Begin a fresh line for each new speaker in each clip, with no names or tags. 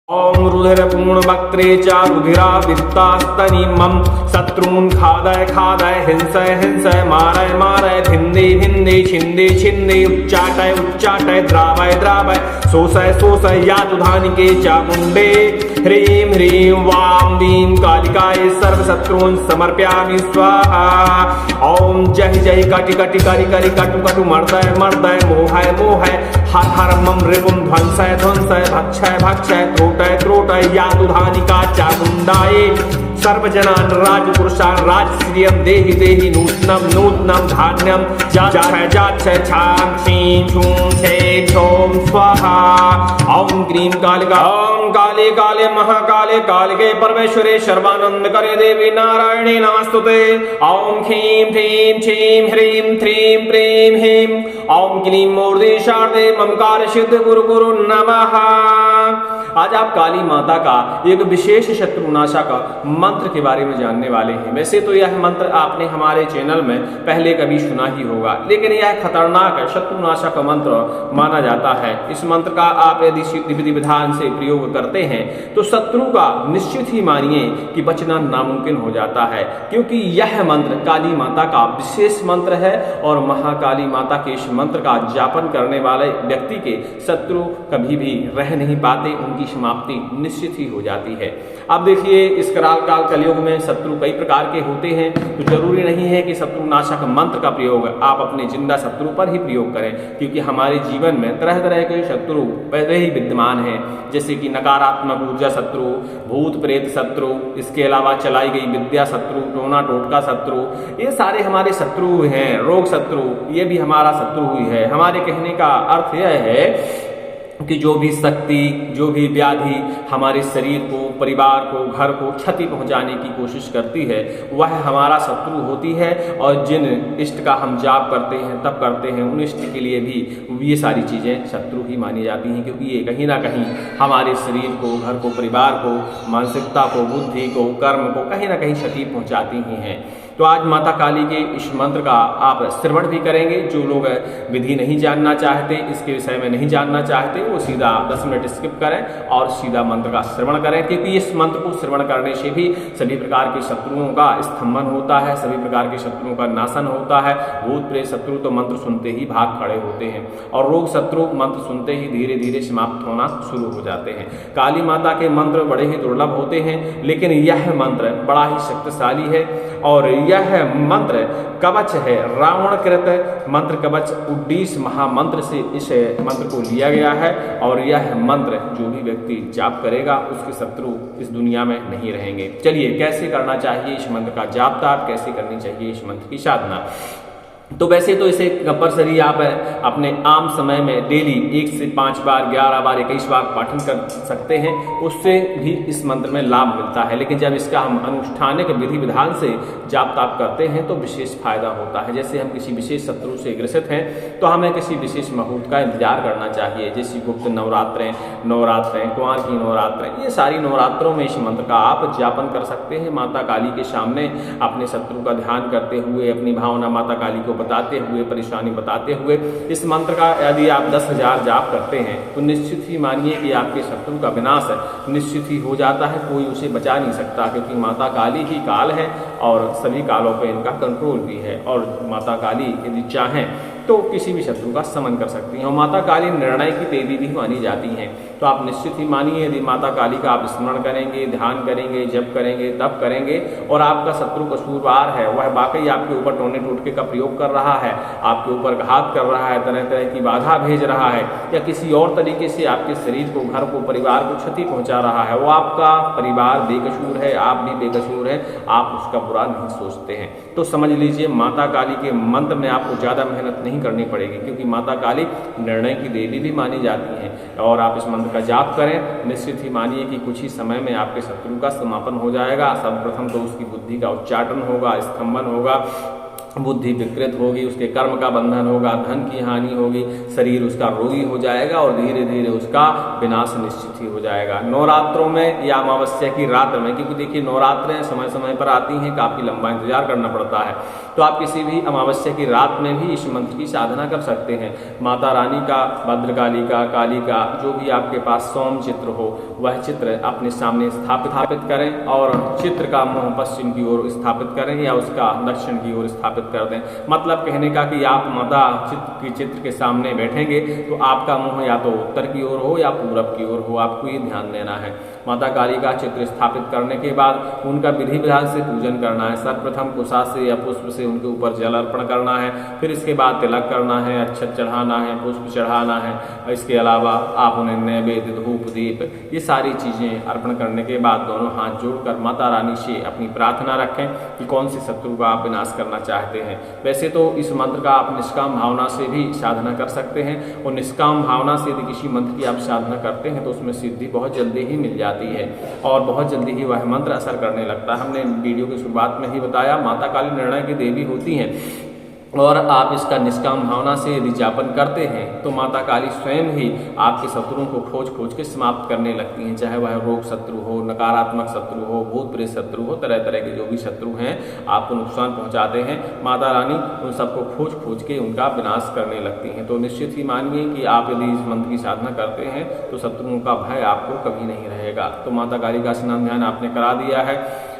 ओम रुधिरपूर्णवक्त्रे च रुधिरावित्तास्तनिमं शत्रून् खादय खादय हिंसय हिंसय मारय मारय भिन्दे भिन्दे छिन्दे छिन्दे उच्चाटय उच्चाटय द्रावय द्रावय शोषय शोषय यातुधानिके चामुण्डे ह्रीं ह्रीं वां वीं कालिकायै सर्वशत्रून् समर्पयामि स्वाहा। ओम जय जय कटि कटि करि करि कटु कटु मर्दय मर्दय मोहय मोहय हर हर मम रिपुं ध्वंसय ध्वंसय भक्षय भक्षय त्रोटय त्रोटय यातुधानिका चामुण्डायै सर्वजनान् राजपुरुषान् राजश्रियं देहि देहि नूत्नं नूत्नं धान्यं जाच्छय जाच्छय छां क्षीं छूं छे छौं स्वाहा। ओम क्रीं कालिका ओम काले काले महाकाले कालिके परमेश्वरे सर्वानंदकरे देवी नारायणी नमस्तुते। ओम ह्रीं ह्रीं छीं ह्रीं थ्रीं प्रीं ह्रीं ओम क्लीं मूर्ति शारदे ममकार सिद्ध गुरु गुरु नमः। आज आप काली माता का एक विशेष शत्रुनाशक मंत्र के बारे में जानने वाले हैं। वैसे तो यह मंत्र आपने हमारे चैनल में पहले कभी सुना ही होगा, लेकिन यह खतरनाक शत्रुनाशक मंत्र माना जाता है। इस मंत्र का आप यदि विधि विधान से प्रयोग करते हैं तो शत्रु का निश्चित ही मानिए कि बचना नामुमकिन हो जाता है, क्योंकि यह मंत्र काली माता का विशेष मंत्र है और महाकाली माता के इस मंत्र का जापन करने वाले व्यक्ति के शत्रु कभी भी रह नहीं पाते, उनकी समाप्ति निश्चित ही हो जाती है। अब देखिए, इस कराल काल कलयुग में शत्रु कई प्रकार के होते हैं, तो जरूरी नहीं है कि शत्रुनाशक मंत्र का प्रयोग आप अपने जिंदा शत्रु पर ही प्रयोग करें, क्योंकि हमारे जीवन में तरह तरह के शत्रु पहले ही विद्यमान हैं, जैसे कि नकारात्मक ऊर्जा शत्रु, भूत प्रेत शत्रु, इसके अलावा चलाई गई विद्या शत्रु, टोना टोटका शत्रु, ये सारे हमारे शत्रु हैं। रोग शत्रु, ये भी हमारा शत्रु ही है। हमारे कहने का अर्थ यह है कि जो भी शक्ति, जो भी व्याधि हमारे शरीर को, परिवार को, घर को क्षति पहुंचाने की कोशिश करती है, वह हमारा शत्रु होती है। और जिन इष्ट का हम जाप करते हैं, तप करते हैं, उन इष्ट के लिए भी ये सारी चीज़ें शत्रु ही मानी जाती हैं, क्योंकि ये कहीं ना कहीं हमारे शरीर को, घर को, परिवार को, मानसिकता को, बुद्धि को, कर्म को कहीं ना कहीं क्षति पहुँचाती ही हैं। तो आज माता काली के इस मंत्र का आप श्रवण भी करेंगे। जो लोग विधि नहीं जानना चाहते, इसके विषय में नहीं जानना चाहते, वो सीधा 10 मिनट स्किप करें और सीधा मंत्र का श्रवण करें, क्योंकि इस मंत्र को श्रवण करने से भी सभी प्रकार के शत्रुओं का स्तंभन होता है, सभी प्रकार के शत्रुओं का नाशन होता है। भूत प्रेत शत्रु तो मंत्र सुनते ही भाग खड़े होते हैं, और रोग शत्रु मंत्र सुनते ही धीरे धीरे समाप्त होना शुरू हो जाते हैं। काली माता के मंत्र बड़े ही दुर्लभ होते हैं, लेकिन यह मंत्र बड़ा ही शक्तिशाली है। और यह मंत्र कवच है, रावण कृत मंत्र कवच 19 महामंत्र से इस मंत्र को लिया गया है। और यह मंत्र जो भी व्यक्ति जाप करेगा, उसके शत्रु इस दुनिया में नहीं रहेंगे। चलिए, कैसे करना चाहिए इस मंत्र का जाप, ताप कैसे करनी चाहिए इस मंत्र की साधना। तो वैसे तो इसे कंपल्सरी आप अपने आम समय में डेली 1 से 5 बार, 11 बार, 21 बार पाठन कर सकते हैं, उससे भी इस मंत्र में लाभ मिलता है। लेकिन जब इसका हम अनुष्ठानिक विधि विधान से जाप ताप करते हैं तो विशेष फायदा होता है। जैसे हम किसी विशेष शत्रु से ग्रसित हैं तो हमें किसी विशेष मुहूर्त का इंतजार करना चाहिए, जैसे गुप्त नवरात्रें, कुंवार की नवरात्रें, ये सारी नवरात्रों में इस मंत्र का आप जापन कर सकते हैं। माता काली के सामने अपने शत्रु का ध्यान करते हुए, अपनी भावना माता काली को बताते हुए, परेशानी बताते हुए इस मंत्र का यदि आप 10,000 जाप करते हैं तो निश्चित ही मानिए कि आपके शत्रु का विनाश निश्चित ही हो जाता है। कोई उसे बचा नहीं सकता, क्योंकि माता काली ही काल है और सभी कालों पे इनका कंट्रोल भी है। और माता काली यदि चाहें तो किसी भी शत्रु का समन कर सकती हैं। और माता काली निर्णय की देवी भी मानी जाती हैं। तो आप निश्चित ही मानिए, यदि माता काली का आप स्मरण करेंगे, ध्यान करेंगे, जप करेंगे, तप करेंगे, और आपका शत्रु कसूरवार है, वह वाकई आपके ऊपर टोने टोटके का प्रयोग कर रहा है, आपके ऊपर घात कर रहा है, तरह तरह की बाधा भेज रहा है, या किसी और तरीके से आपके शरीर को, घर को, परिवार को क्षति पहुंचा रहा है, वो आपका परिवार बेकसूर है, आप भी बेकसूर हैं, आप उसका बुरा नहीं सोचते हैं, तो समझ लीजिए माता काली के मंत्र में आपको ज़्यादा मेहनत नहीं करनी पड़ेगी, क्योंकि माता काली निर्णय की देवी भी मानी जाती हैं। और आप इस मंत्र का जाप करें, निश्चित ही मानिए कि कुछ ही समय में आपके शत्रु का समापन हो जाएगा। सर्वप्रथम तो उसकी बुद्धि का उच्चाटन होगा, स्तंभन होगा, बुद्धि विकृत होगी, उसके कर्म का बंधन होगा, धन की हानि होगी, शरीर उसका रोगी हो जाएगा और धीरे धीरे उसका विनाश निश्चित ही हो जाएगा। नवरात्रों में या अमावस्या की रात में, क्योंकि देखिए नवरात्रें समय समय पर आती हैं, काफ़ी लंबा इंतजार करना पड़ता है, तो आप किसी भी अमावस्या की रात में भी इस मंत्र की साधना कर सकते हैं। माता रानी का, भद्रकाली का, काली का जो भी आपके पास सोम चित्र हो वह चित्र अपने सामने स्थापित करें और चित्र का मुंह पश्चिम की ओर स्थापित करें या उसका दक्षिण की ओर स्थापित कर दें। मतलब कहने का कि आप माता चित्र के सामने बैठेंगे तो आपका मुंह या तो उत्तर की ओर हो या पूरब की ओर हो, आपको ये ध्यान देना है। माता काली का चित्र स्थापित करने के बाद उनका विधि विधान से पूजन करना है। सर्वप्रथम कुशा से या पुष्प से उनके ऊपर जल अर्पण करना है, फिर इसके बाद तिलक करना है, अक्षत चढ़ाना है, पुष्प चढ़ाना है। इसके अलावा आप उन्हें नैवेद्य, धूप, दीप ये सारी चीज़ें अर्पण करने के बाद दोनों हाथ जोड़कर माता रानी से अपनी प्रार्थना रखें कि कौन सी शत्रु का आप विनाश करना चाहते हैं। वैसे तो इस मंत्र का आप निष्काम भावना से भी साधना कर सकते हैं और निष्काम भावना से यदि किसी मंत्र की आप साधना करते हैं तो उसमें सिद्धि बहुत जल्दी ही मिल जाती है और बहुत जल्दी ही वह मंत्र असर करने लगता है। हमने वीडियो की शुरुआत में ही बताया माता काली निर्णय की देवी होती हैं और आप इसका निष्काम भावना से यदि जापन करते हैं तो माता काली स्वयं ही आपके शत्रुओं को खोज के समाप्त करने लगती हैं। चाहे वह रोग शत्रु हो, नकारात्मक शत्रु हो, भूत प्रेत शत्रु हो, तरह तरह के जो भी शत्रु हैं आपको नुकसान पहुंचाते हैं, माता रानी उन सबको खोज के उनका विनाश करने लगती हैं। तो निश्चित ही मानिए कि आप यदि इस मंत्र की साधना करते हैं तो शत्रुओं का भय आपको कभी नहीं रहेगा। तो माता काली का स्नान ध्यान आपने करा दिया है,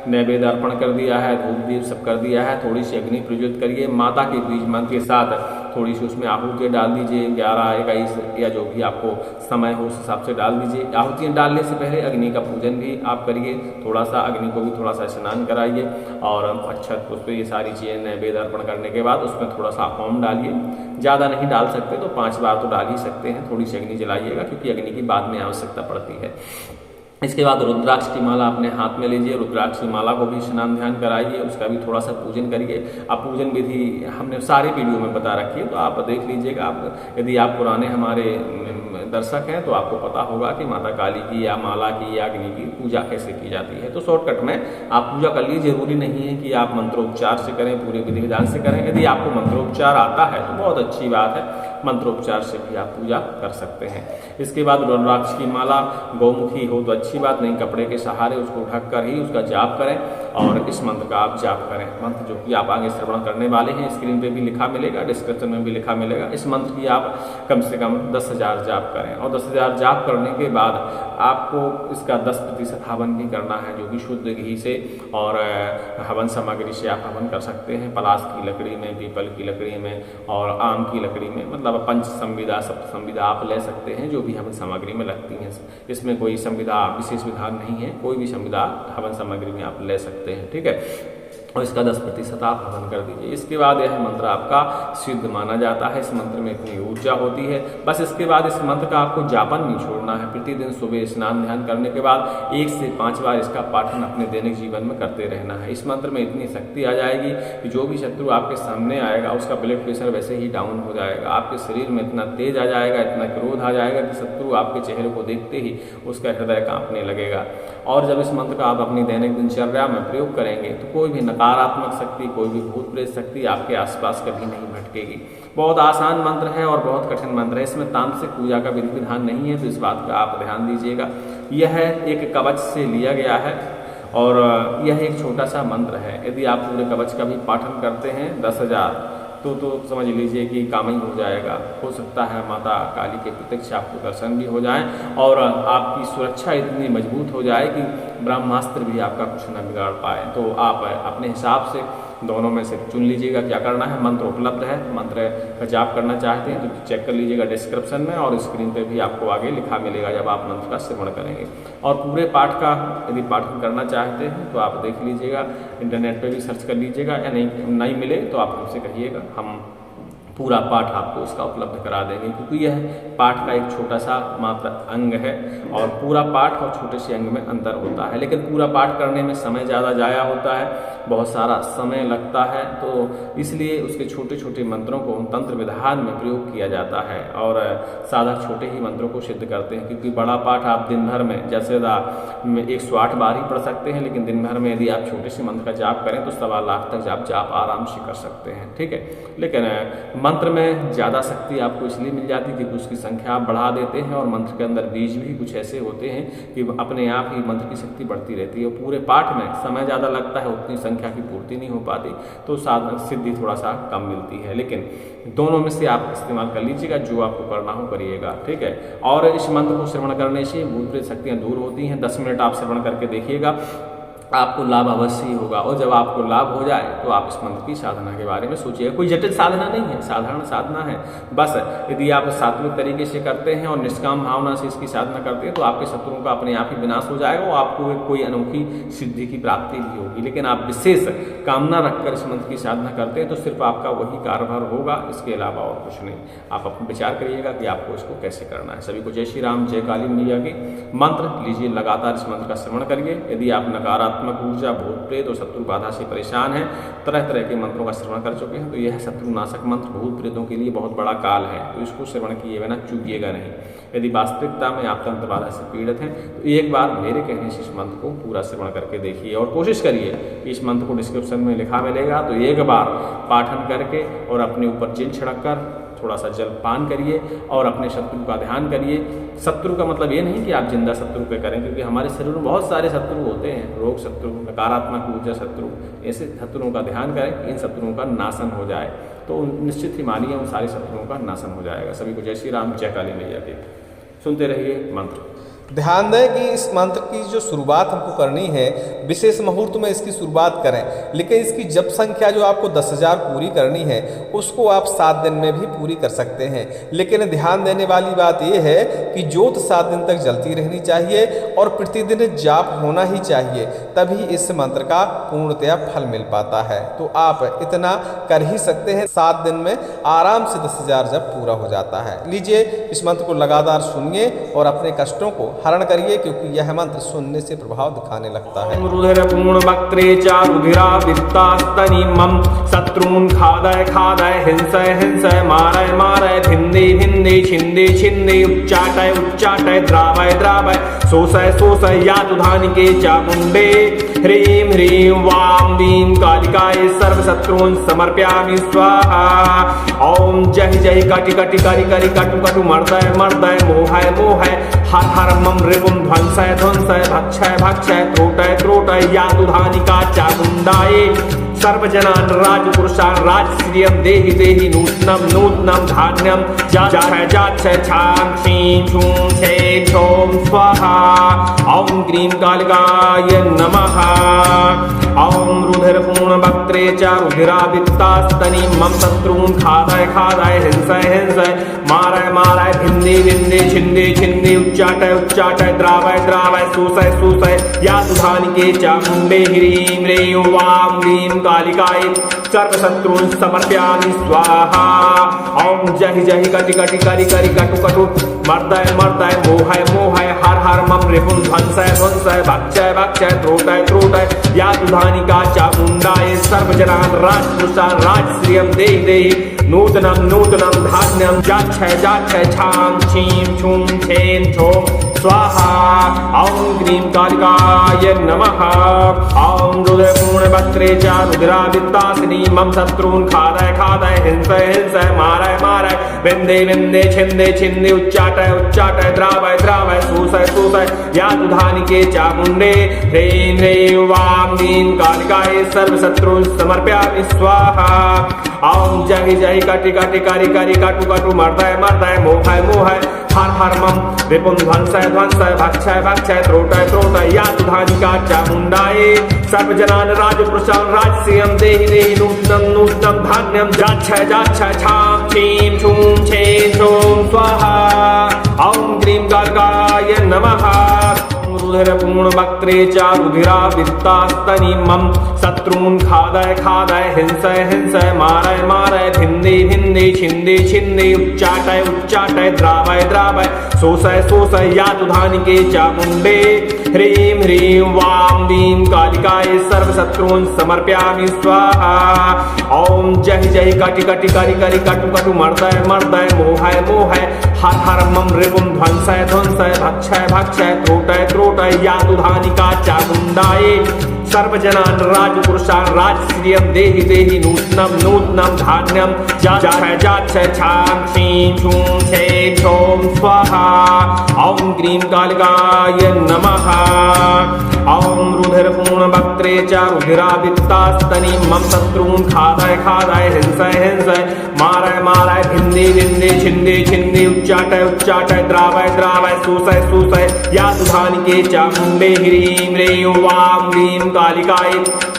नैवेद्य अर्पण कर दिया है, धूप दीप सब कर दिया है, थोड़ी सी अग्नि प्रज्वलित करिए। माता के बीज मंत्र के साथ थोड़ी सी उसमें आहुतियाँ डाल दीजिए, 11, 21 या जो भी आपको समय हो उस हिसाब से डाल दीजिए। आहुतियाँ डालने से पहले अग्नि का पूजन भी आप करिए, थोड़ा सा अग्नि को भी थोड़ा सा स्नान कराइए और अक्षत पुष्प ये सारी चीज़ें नैवेद्य अर्पण करने के बाद उसमें थोड़ा सा होम डालिए। ज़्यादा नहीं डाल सकते तो 5 बार तो डाल ही सकते हैं। थोड़ी सी अग्नि जलाइएगा क्योंकि अग्नि की बाद में आवश्यकता पड़ती है। इसके बाद रुद्राक्ष की माला अपने हाथ में लीजिए, रुद्राक्ष की माला को भी स्नान ध्यान कराइए, उसका भी थोड़ा सा पूजन करिए। अब पूजन विधि हमने सारे वीडियो में बता रखी है तो आप देख लीजिएगा। आप यदि आप पुराने हमारे दर्शक हैं तो आपको पता होगा कि माता काली की या माला की या अग्नि की पूजा कैसे की जाती है। तो शॉर्टकट में आप पूजा कर लीजिए। जरूरी नहीं है कि आप मंत्रोपचार से करें, पूरे विधि विधान से करें। यदि आपको मंत्रोपचार आता है तो बहुत अच्छी बात है, मंत्रोपचार से भी आप पूजा कर सकते हैं। इसके बाद रुद्राक्ष की माला गौमुखी हो तो अच्छी बात, नहीं कपड़े के सहारे उसको ढक कर ही उसका जाप करें और इस मंत्र का आप जाप करें। मंत्र जो कि आप आगे श्रवण करने वाले हैं स्क्रीन पे भी लिखा मिलेगा, डिस्क्रिप्शन में भी लिखा मिलेगा। इस मंत्र की आप कम से कम 10,000 जाप करें और 10,000 जाप करने के बाद आपको इसका 10% हवन भी करना है, जो कि शुद्ध घी से और हवन सामग्री से आप हवन कर सकते हैं। पलाश की लकड़ी में, पीपल की लकड़ी में और आम की लकड़ी में, मतलब पंच संविदा, सप्त संविदा आप ले सकते हैं जो भी हवन सामग्री में लगती हैं। इसमें कोई संविदा विशेष विधान नहीं है, कोई भी संविदा हवन सामग्री में आप ले सकते हैं, ठीक है। और इसका 10% आप हवन कर दीजिए। इसके बाद यह मंत्र आपका सिद्ध माना जाता है। इस मंत्र में इतनी ऊर्जा होती है। बस इसके बाद इस मंत्र का आपको जापन नहीं छोड़ना है। प्रतिदिन सुबह स्नान ध्यान करने के बाद 1 से 5 बार इसका पाठन अपने दैनिक जीवन में करते रहना है। इस मंत्र में इतनी शक्ति आ जाएगी कि जो भी शत्रु आपके सामने आएगा उसका ब्लड प्रेशर वैसे ही डाउन हो जाएगा। आपके शरीर में इतना तेज आ जाएगा, इतना क्रोध आ जाएगा कि शत्रु आपके चेहरे को देखते ही उसका हृदय कांपने लगेगा। और जब इस मंत्र का आप अपनी दैनिक दिनचर्या में प्रयोग करेंगे तो कोई भी नकारात्मक शक्ति, कोई भी भूत प्रेत शक्ति आपके आसपास कभी नहीं भटकेगी। बहुत आसान मंत्र है और बहुत कठिन मंत्र है। इसमें तांत्रिक पूजा का विधि विधान नहीं है, तो इस बात का आप ध्यान दीजिएगा। यह एक कवच से लिया गया है और यह एक छोटा सा मंत्र है। यदि आप पूरे कवच का भी पाठन करते हैं 10,000 तो समझ लीजिए कि काम ही हो जाएगा। हो सकता है माता काली के प्रत्यक्ष आपको दर्शन भी हो जाए और आपकी सुरक्षा इतनी मजबूत हो जाए कि ब्रह्मास्त्र भी आपका कुछ न बिगाड़ पाए। तो आप अपने हिसाब से दोनों में से चुन लीजिएगा क्या करना है। मंत्र उपलब्ध है, मंत्र का जाप करना चाहते हैं तो चेक कर लीजिएगा डिस्क्रिप्शन में और स्क्रीन पे भी आपको आगे लिखा मिलेगा जब आप मंत्र का श्रवण करेंगे। और पूरे पाठ का यदि पाठन करना चाहते हैं तो आप देख लीजिएगा, इंटरनेट पे भी सर्च कर लीजिएगा, या नहीं मिले तो आप हमसे कहिएगा, हम पूरा पाठ आपको इसका उपलब्ध करा देंगे। क्योंकि यह पाठ का एक छोटा सा मात्र अंग है और पूरा पाठ और छोटे से अंग में अंतर होता है। लेकिन पूरा पाठ करने में समय ज़्यादा जाया होता है, बहुत सारा समय लगता है, तो इसलिए उसके छोटे छोटे मंत्रों को तंत्र विधान में प्रयोग किया जाता है और साधक छोटे ही मंत्रों को सिद्ध करते हैं। क्योंकि बड़ा पाठ आप दिन भर में जैसे 108 बार ही पढ़ सकते हैं, लेकिन दिन भर में यदि आप छोटे से मंत्र का जाप करें तो 1.25 लाख तक आप जाप आराम से कर सकते हैं, ठीक है। लेकिन मंत्र में ज़्यादा शक्ति आपको इसलिए मिल जाती है क्योंकि उसकी संख्या आप बढ़ा देते हैं और मंत्र के अंदर बीज भी कुछ ऐसे होते हैं कि अपने आप ही मंत्र की शक्ति बढ़ती रहती है। पूरे पाठ में समय ज़्यादा लगता है, उतनी संख्या की पूर्ति नहीं हो पाती, तो साधना सिद्धि थोड़ा सा कम मिलती है। लेकिन दोनों में से आप इस्तेमाल कर लीजिएगा, जो आपको करना हो करिएगा, ठीक है। और इस मंत्र को श्रवण करने से भूत प्रेत शक्तियाँ दूर होती हैं। 10 मिनट आप श्रवण करके देखिएगा, आपको लाभ अवश्य ही होगा। और जब आपको लाभ हो जाए तो आप इस मंत्र की साधना के बारे में सोचिएगा। कोई जटिल साधना नहीं है, साधारण साधना है। बस यदि आप सात्विक तरीके से करते हैं और निष्काम भावना से इसकी साधना करते हैं तो आपके शत्रुओं का अपने आप ही विनाश हो जाएगा और आपको कोई अनोखी सिद्धि की प्राप्ति भी होगी। लेकिन आप विशेष कामना रखकर इस मंत्र की साधना करते हैं तो सिर्फ आपका वही कारभार होगा, इसके अलावा और कुछ नहीं। आप अपना विचार करिएगा कि आपको इसको कैसे करना है। सभी को जय श्री राम, जय काली मैया की। मंत्र लीजिए, लगातार इस मंत्र का श्रवण करिए। यदि आप नकारात्मक ऊर्जा, भूत प्रेत और शत्रु बाधा से परेशान हैं, तरह तरह के मंत्रों का श्रवण कर चुके हैं, तो यह शत्रुनाशक मंत्र भूत प्रेतों के लिए बहुत बड़ा काल है, तो इसको श्रवण किए बिना चूकिएगा नहीं। यदि वास्तविकता में आप तंत्र बाधा से पीड़ित हैं तो एक बार मेरे कहने से इस मंत्र को पूरा श्रवण करके देखिए और कोशिश करिए कि इस मंत्र को डिस्क्रिप्शन में लिखा मिलेगा, तो एक बार पाठन करके और अपने ऊपर जल छिड़क कर थोड़ा सा जल पान करिए और अपने शत्रु का ध्यान करिए। शत्रु का मतलब ये नहीं कि आप जिंदा शत्रु पे करें, क्योंकि हमारे शरीर में बहुत सारे शत्रु होते हैं, रोग शत्रु, नकारात्मक ऊर्जा शत्रु। ऐसे शत्रुओं का ध्यान करें, इन शत्रुओं का नाशन हो जाए, तो निश्चित ही मानिए उन सारे शत्रुओं का नाशन हो जाएगा। सभी को जय श्री राम, जय काली मैया की। सुनते रहिए मंत्र।
ध्यान दें कि इस मंत्र की जो शुरुआत हमको करनी है, विशेष मुहूर्त में इसकी शुरुआत करें, लेकिन इसकी जप संख्या जो आपको 10,000 पूरी करनी है उसको आप 7 दिन में भी पूरी कर सकते हैं। लेकिन ध्यान देने वाली बात यह है कि ज्योत 7 दिन तक जलती रहनी चाहिए और प्रतिदिन जाप होना ही चाहिए, तभी इस मंत्र का पूर्णतया फल मिल पाता है। तो आप इतना कर ही सकते हैं, 7 दिन में आराम से 10,000 जप पूरा हो जाता है। लीजिए, इस मंत्र को लगातार सुनिए और अपने कष्टों को हरण करिए, क्योंकि यह मंत्र सुनने से प्रभाव दिखाने लगता है।
रुधिर पूर्ण वक्त्रे च रुधिरा वित्तास्तनि मम शत्रून् खादय खादय हिंसय हिंसय मारय मारय भिन्दे भिन्दे छिन्दे छिन्दे उच्चाटय उच्चाटय द्रावय द्रावय शोषय शोषय यातुधानिके चामुण्डे ह्रीं ह्रीं वां वीं कालिकायै सर्वशत्रून् समर्पयामि स्वाहा। ॐ जय जय कटि कटि करि करि कटु कटु मर्दय मर्दय मोहय मोहय हर हर मम रिपुं ध्वंसय ध्वंसय भक्षय भक्षय त्रोटय त्रोटय यातुधानिका चामुण्डायै सर्वजनान् राजपुरुषान् राजश्रियं देहि देहि नूत्नं नूत्नं धान्यं जाच्छय जाच्छय छां छीं छूं छे छौं स्वाहा। ॐ क्रीं कालिकाय नमः। ॐ रुधिरपूर्ण वक्त्रे च रुधिरा वित्तास्तनि मम शत्रून् खादय खादय हिंसय हिंसय मारय मारय भिन्दे भिन्दे छिन्दे छिन्दे उच्चाटय उच्चाटय द्रावय द्रावय शोषय शोषय यातुधानिके चामुण्डे ह्रीं ह्रीं वां वीं कालिकायै सर्वशत्रून् समर्पयामि स्वाहा। ॐ जहि जहि कटि कटि करि करि कटु कटु मर्दय मर्दय मोहय मोहय हर हर मम रिपुं ध्वंसय ध्वंसय भक्षय भक्षय त्रोटय त्रोटय यातुधानिका चामुण्डायै सर्वजनान् राजपुरुषान् राजश्रियं देहि देहि नूतनं नूतनं धान्यं जाच्छय जाच्छय छां छीं छूं छें छौं स्वाहा। ॐ क्रीं कालिकाय नमः। ॐ रुधिरपूर्ण वक्त्रे च रुधिरा वित्तास्तनि मम शत्रून् खादय खादय हिंसय हिंसय मारय मारय भिन्दे भिन्दे छिन्दे छिन्दे उच्चाटय उच्चाटय द्रावय द्रावय शोषय शोषय यातुधानिके चामुण्डे ह्रीं ह्रीं वां वीं कालिकायै सर्वशत्रून् समर्पयामि स्वाहा। ॐ जहि जहि कटि कटि करि करि कटु कटु मर्दय मर्दय मोहय मोहय हर हर मम रिपुं ध्वंसय ध्वंसय भक्षय भक्षय त्रोटय त्रोटय यातुधानिका चामुण्डायै सर्वजनान् राजपुरुषान् राजश्रियं देहि देहि नूत्नं नूत्नं धान्यं जाच्छय जाच्छय छां छीं छूं छें छौं स्वाहा। ॐ क्रीं कालिकाय नमः। रुधिरपूर्ण वक्त्रे च रुधिरा वित्तास्तनि मम शत्रून् खादय खादय हिंसय हिंसय मारय मारय भिन्दे भिन्दे छिन्दे छिन्दे उच्चाटय उच्चाटय द्रावय द्रावय शोषय शोषय यातुधानिके चामुण्डे ह्रीं ह्रीं वां वीं कालिकायै सर्वशत्रून् समर्पयामि स्वाहा। ॐ जहि जहि कटि कटि करि करि कटु कटु मर्दय मर्दय मोहय मोहय हर हर मम रिपुं ध्वंसय ध्वंसय भक्षय भक्षय त्रोटय त्रोटय यातुधानिका चामुण्डायै सर्वजनान् राजपुरुषान् राजश्रियं देहि देहि नूत्नं नूत्नं धान्यं जाच्छय जाच्छय छां छीं छूं छे छौं स्वाहा। ॐ क्रीं कालिकाय नमः। ॐ रुधिरपूर्णवक्त्रे च रुधिरावित्तास्तनि मम शत्रून् खादय खादय हिंसय हिंसय मारय मारय भिन्दे भिन्दे छिन्दे छिन्दे उच्चाटय उच्चाटय द्रावय द्रावय शोषय शोषय या सुधानिके चामुण्डे ह्रीं ह्रीं वां ह्रीं कालिकाय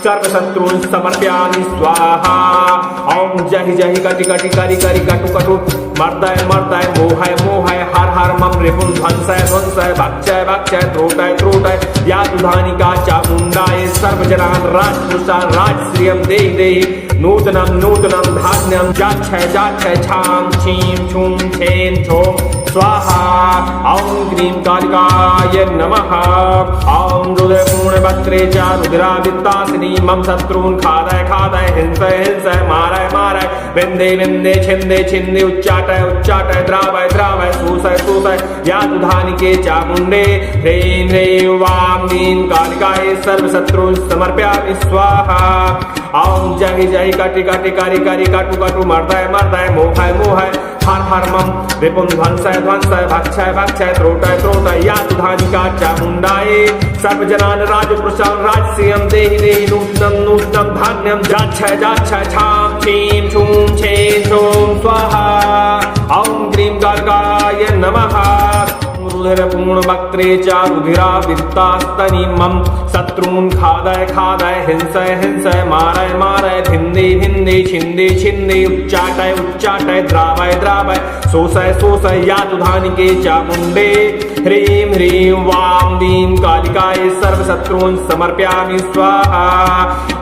सर्वशत्रून् समर्पयामि स्वाहा। ॐ जहि जहि कटि कटि करि करि कटु कटु मर्दय मर्दय मोहय मोहय हर हर मम रिपुं ध्वंसय ध्वंसय भक्षय भक्षय त्रोटय त्रोटय या सुधानिका चामुण्डाय सर्वजनान् राजपुरुषान् राजश्रियं देहि देहि नूतनं नूतनं धान्यं जाच्छय जाच्छय छां छीं छूं छें छौं स्वाहा। ॐ क्रीं कालिकाय नमः। ॐ रुधिरपूर्णवक्त्रे च रुधिरावित्तासिनी मम शत्रून् खादय खादय हिंसय हिंसय मारय मारय विन्दे विन्दे छिन्दे छिन्दे उच्चाटय उच्चाटय द्रावय द्रावय शोषय शोषय या दुधानिके चामुण्डे ह्रीं ह्रीं वां ह्रीं कालिकाय सर्वशत्रून् समर्पयामि स्वाहा। ॐ जहि जहि कटि कटि करि करि कटु कटु मर्दय मर्दय मोहय मोहय हर हर मम रिपुं ध्वंसय ध्वंसय भक्षय भक्षय त्रोटय त्रोटय या सुधानिका चामुण्डाय सर्वजनान् राजपुरुषान् राजश्रियं देहि देहि नूत्नं नूत्नं धान्यं जाच्छय जाच्छय छां छीं छूं छें छौं स्वाहा। ॐ क्रीं कालिकाय नमः। रुधिरपूर्णवक्त्रे च रुधिरावित्तास्तनि मम शत्रून् खादय खादय हिंसय हिंसय मारय मारय भिन्दे भिन्दे छिन्दे छिन्दे उच्चाटय उच्चाटय द्रावय द्रावय शोषय शोषय या दुधानिके चामुण्डे ह्रीं ह्रीं वां ह्रीं कालिकाय सर्वशत्रून् समर्पयामि स्वाहा।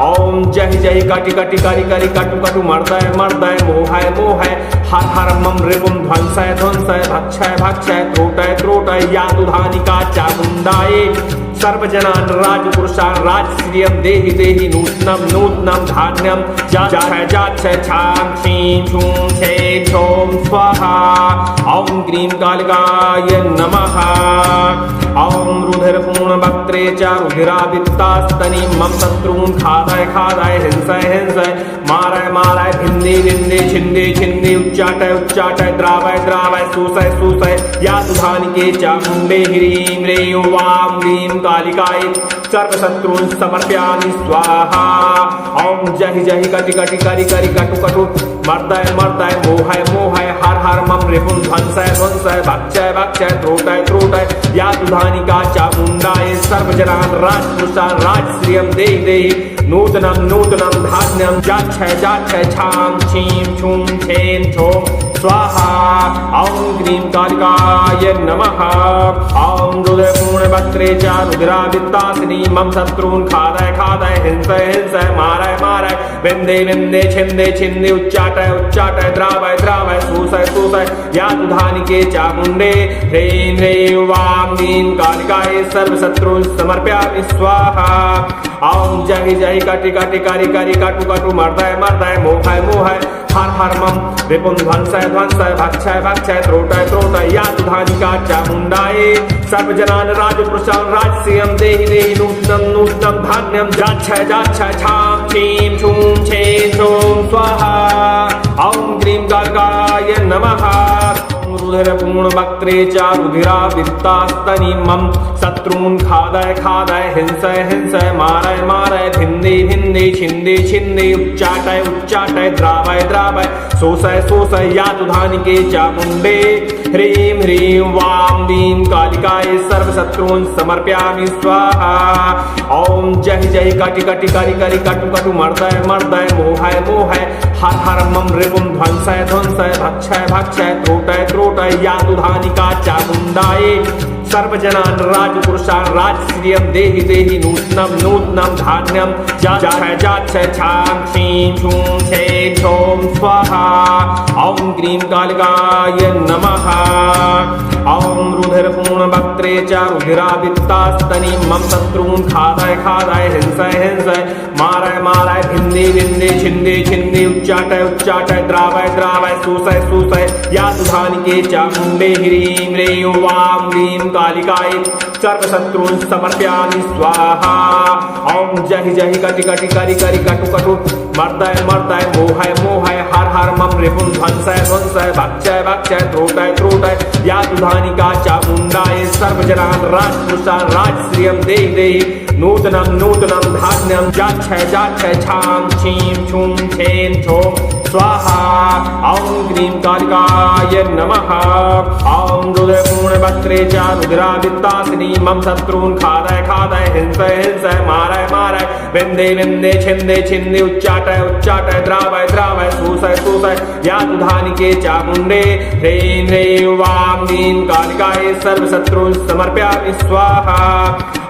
ॐ जहि जहि कटि कटि करि करि कटु कटु मर्दय मर्दय मोहय मोहय हर हर मम रिपुं ध्वंसय ध्वंसय भक्षय भक्षय त्रोटय त्रोटय या दुधानिका चामुण्डाय सर्वजनान् राजपुरुषान् राजश्रियं देहि देहि नूत्नं नूत्नं धान्यं जाच्छय जाच्छय छां छीं छूं छे छौं स्वाहा। ॐ क्रीं कालिकाय नमः। ॐ रुधिरपूर्णवक्त्रे च रुधिरावित्तास्तनि मम शत्रून् खादय खादय हिंसय हिंसय मारय मारय भिन्दे भिन्दे छिन्दे छिन्दे उच्चाटय उच्चाटय द्रावय द्रावय शोषय शोषय या सुधानिके चामुण्डे ह्रीं ह्रीं वां ह्रीं कालिकाय सर्वशत्रून् समर्पयामि स्वाहा। ॐ जहि जहि कटि कटि करि करि कटु कटु मर्दय मर्दय मोहय मोहय हर हर मम रिपुं ध्वंसय ध्वंसय भक्षय भक्षय त्रोटय त्रोटय या दुधानिका चामुण्डाय सर्वजनान् राजपुरुषान् राजश्रियं देहि देहि नूतनं नूतनं धान्यं जाच्छय जाच्छय छां छीं छूं छें छौं स्वाहा। ॐ क्रीं कालिकाय नमः। ॐ रुधिरपूर्णवक्त्रे च रुधिरावित्तासिनी मम शत्रून् खादय खादय हिंसय हिंसय मारय मारय विन्दे विन्दे छिन्दे छिन्दे उच्चाटय उच्चाटय द्रावय द्रावय शोषय शोषय या दुधानिके चामुण्डे ह्रीं ह्रीं वां ह्रीं कालिकाय सर्वशत्रून् समर्पयामि स्वाहा। ॐ जहि जहि कटि कटि करि करि कटु कटु मर्दय मर्दय मोहय मोहय हर हर मम रिपुं ध्वंसय ध्वंसय भक्षय भक्षय त्रोटय त्रोटय या सुधानिका चामुण्डाय सर्वजनान् राजपुरुषान् राजश्रियं देहि देहि नूत्नं नूत्नं धान्यं जाच्छय जाच्छय छां छीं छूं छें छौं स्वाहा। ॐ क्रीं कालिकाय नमः। रुधिरपूर्णवक्त्रे च रुधिरावित्तास्तनि मम शत्रून् खादय खादय हिंसय हिंसय मारय मारय भिन्दे भिन्दे छिन्दे छिन्दे उच्चाटय उच्चाटय द्रावय द्रावय शोषय शोषय या दुधानिके चामुण्डे ह्रीं ह्रीं वां ह्रीं कालिकाय सर्वशत्रून् समर्पयामि स्वाहा। ॐ जहि जहि कटि कटि करि करि कटु कटु मर्दय मर्दय मोहय मोहय हर हर मम रिपुं ध्वंसय ध्वंसय भक्षय भक्षय त्रोटय त्रोटय या दुधानिका चामुण्डाय सर्वजनान् राजपुरुषान् राजश्रियं देहि देहि नूत्नं नूत्नं धान्यं जाच्छय जाच्छय छां छीं छूं छे छौं स्वाहा। ॐ क्रीं कालिकाय नमः। ॐ रुधिरपूर्णवक्त्रे च रुधिरावित्तास्तनि मम शत्रून् खादय खादय हिंसय हिंसय मारय मारय भिन्दे भिन्दे छिन्दे छिन्दे उच्चाटय उच्चाटय द्रावय द्रावय शोषय शोषय या दुधानिके चामुण्डे ह्रीं ह्रीं वां ह्रीं कालिकाय सर्वशत्रून् समर्पयामि स्वाहा। ॐ जहि जहि कटि कटि करि करि कटु कटु मर्दय मर्दय मोहय मोहय हर हर मम रिपुं ध्वंसय ध्वंसय भक्षय भक्षय त्रोटय त्रोटय या दुधानिका चामुण्डाय सर्वजनान् राजपुरुषान् राजश्रियं देहि देहि नूतनं नूतनं धान्यं जाच्छय जाच्छय छां छीं छूं छें छौं स्वाहा। ॐ क्रीं कालिकाय नमः। ॐ रुद्रपूर्णवक्त्रे च रुद्रावित्तासिनी मम शत्रून् खादय खादय हिंसय हिंसय मारय मारय विन्दे विन्दे छिन्दे छिन्दे उच्चाटय उच्चाटय द्रावय द्रावय शोषय शोषय या दुधानिके चामुण्डे ह्रीं ह्रीं वां ह्रीं कालिकाय सर्वशत्रून् समर्पयामि स्वाहा।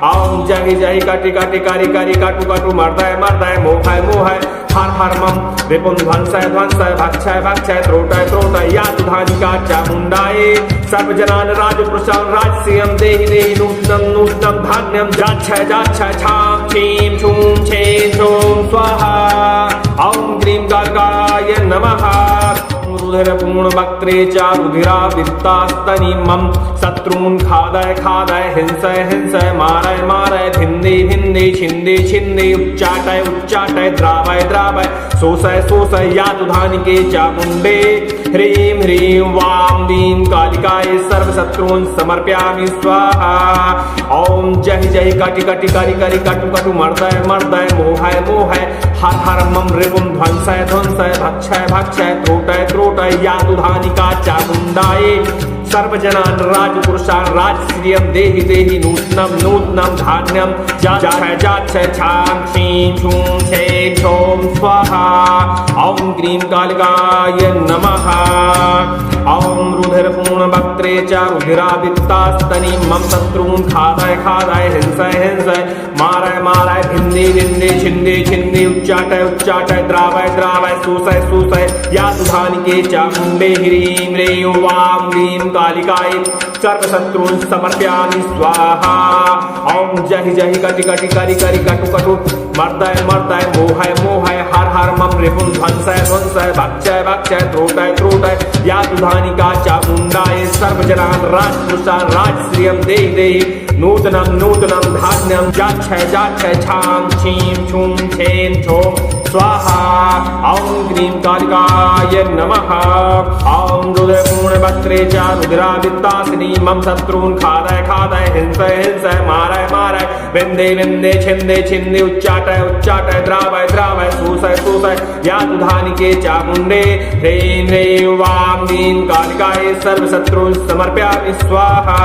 ॐ जहि जहि कटि कटि करि करि कटु कटु मर्दय मर्दय मोहय मोहय हर हर मम रिपुं ध्वंसय ध्वंसय भक्षय भक्षय त्रोटय त्रोटय या दुधानिका चामुण्डाय सर्वजनान् राजपुरुषान् राजश्रियं देहि देहि नूतनं नूतनं धान्यं जाच्छय जाच्छय छां छीं छूं छें छौं स्वाहा। ॐ क्रीं कालिकाय नमः। रुधिरपूर्णवक्त्रे च रुधिरावित्तास्तनि मम शत्रून् खादय खादय हिंसय हिंसय मारय मारय भिन्दे भिन्दे छिन्दे छिन्दे उच्चाटय उच्चाटय द्रावय द्रावय शोषय शोषय या दुधानिके चामुण्डे ह्रीं ह्रीं वां ह्रीं कालिकाय सर्वशत्रून् समर्पयामि स्वाहा। ॐ जहि जहि कटि कटि करि करि कटु कटु मर्दय मर्दय मोहय मोहय हर हर मम रिपुं ध्वंसय ध्वंसय भक्षय भक्षय त्रोटय त्रोटय या दुधानिका चामुण्डाय सर्वजनान् राजपुरुषान् राजश्रियं देहि देहि नूतनं नूतनं धान्यं जाच्छय जाच्छय छां छीं छूं छें छौं स्वाहा। ॐ क्रीं कालिकाय नमः। ॐ रुधिरपूर्णवक्त्रे च रुधिरावित्तास्तनि मम शत्रून् खादय खादय हिंसय हिंसय मारय मारय भिन्दे भिन्दे छिन्दे छिन्दे उच्चाटय उच्चाटय द्रावय द्रावय शोषय शोषय या दुधानिके चामुण्डे ह्रीं ह्रीं वां ह्रीं कालिकाय सर्वशत्रून् समर्पयामि स्वाहा। ॐ जहि जहि कटि कटि करि करि कटु कटु मर्दय मर्दय मोहय मोहय हर हर मम रिपुं ध्वंसय ध्वंसय भक्षय भक्षय त्रोटय त्रोटय या दुधानिका चामुण्डाय सर्वजनान् राजपुरुषान् राजश्रियं देहि देहि नूतनं नूतनं धान्यं जाच्छय जाच्छय छां छीं छूं छें छौं स्वाहा। ॐ क्रीं कालिकाय नमः। ॐ रुद्रपूर्णवक्त्रे च रुद्रावित्तासिनी मम शत्रून् खादय खादय हिंसय हिंसय मारय मारय विन्दे विन्दे छिन्दे छिन्दे उच्चाटय उच्चाटय द्रावय द्रावय शोषय शोषय या दुधानिके चामुण्डे ह्रीं ह्रीं वां ह्रीं कालिकाय सर्वशत्रून् समर्पयामि स्वाहा।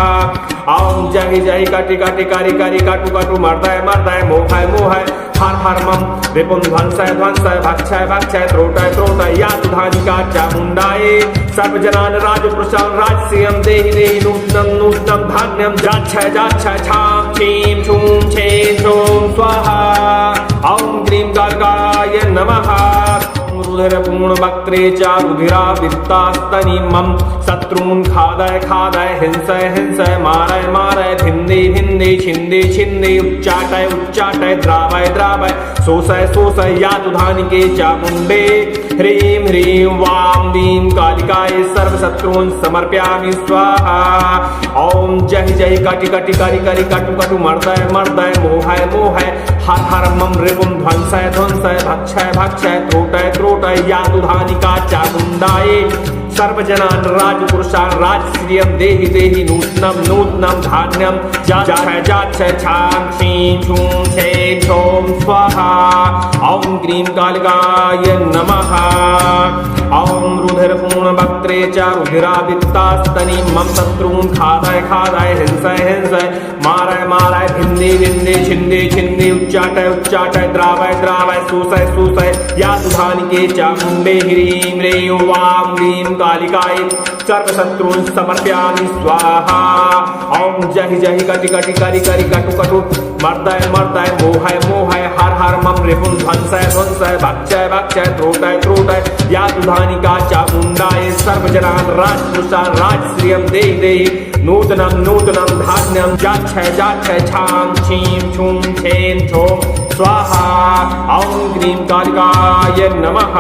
ॐ जहि जहि कटि कटि करि करि कटु कटु मर्दय मर्दय मोहय मोहय हर हर मम रिपुं ध्वंसय ध्वंसय भक्षय भक्षय त्रोटय त्रोटय या दुधानिका चामुण्डाय सर्वजनान् राजपुरुषान् राजश्रियं देहि देहि नूतनं नूतनं धान्यं जाच्छय जाच्छय छां छीं छूं छें छौं स्वाहा। ॐ क्रीं कालिकाय नमः। रुधिरपूर्णवक्त्रे च रुधिरावित्तास्तनि मम शत्रून् खादय खादय हिंसय हिंसय मारय मारय भिन्दे भिन्दे छिन्दे छिन्दे उच्चाटय उच्चाटय द्रावय द्रावय शोषय शोषय या दुधानिके चामुण्डे ह्रीं ह्रीं वां ह्रीं कालिकाय सर्वशत्रून् समर्पयामि स्वाहा। ॐ जहि जहि कटि कटि करि करि कटु कटु मर्दय मर्दय मोहय मोहय हर हर मम रिपुं ध्वंसय ध्वंसय भक्षय भक्षय त्रोटय त्रोटय या दुधानिका चामुण्डाय सर्वजनान् राजपुरुषान् राजश्रियं देहि देहि नूतनं नूतनं धान्यं जाच्छय जाच्छय छां छीं छूं छें छौं स्वाहा। ॐ क्रीं कालिकाय नमः। ॐ रुधिरपूर्णवक्त्रे च रुधिरावित्तास्तनि मम शत्रून् खादय खादय हिंसय हिंसय मारय मारय भिन्दे भिन्दे छिन्दे छिन्दे उच्चाटय उच्चाटय द्रावय द्रावय शोषय शोषय या दुधानिके चामुण्डे ह्रीं ह्रीं वां ह्रीं कालिकाय सर्वशत्रून् समर्पयामि स्वाहा। ॐ जहि जहि कटि कटि करि करि कटु कटु मर्दय मर्दय मोहय मोहय हर हर मम रिपुं ध्वंसय ध्वंसय भक्षय भक्षय त्रोटय त्रोटय या दुधानिका चामुण्डाय सर्वजनान् राजपुरुषान् राजश्रियं देहि देहि नूतनं नूतनं धान्यं जाच्छय जाच्छय छां छीं छूं छें छौं स्वाहा ॐ क्रीं कालिकाय नमः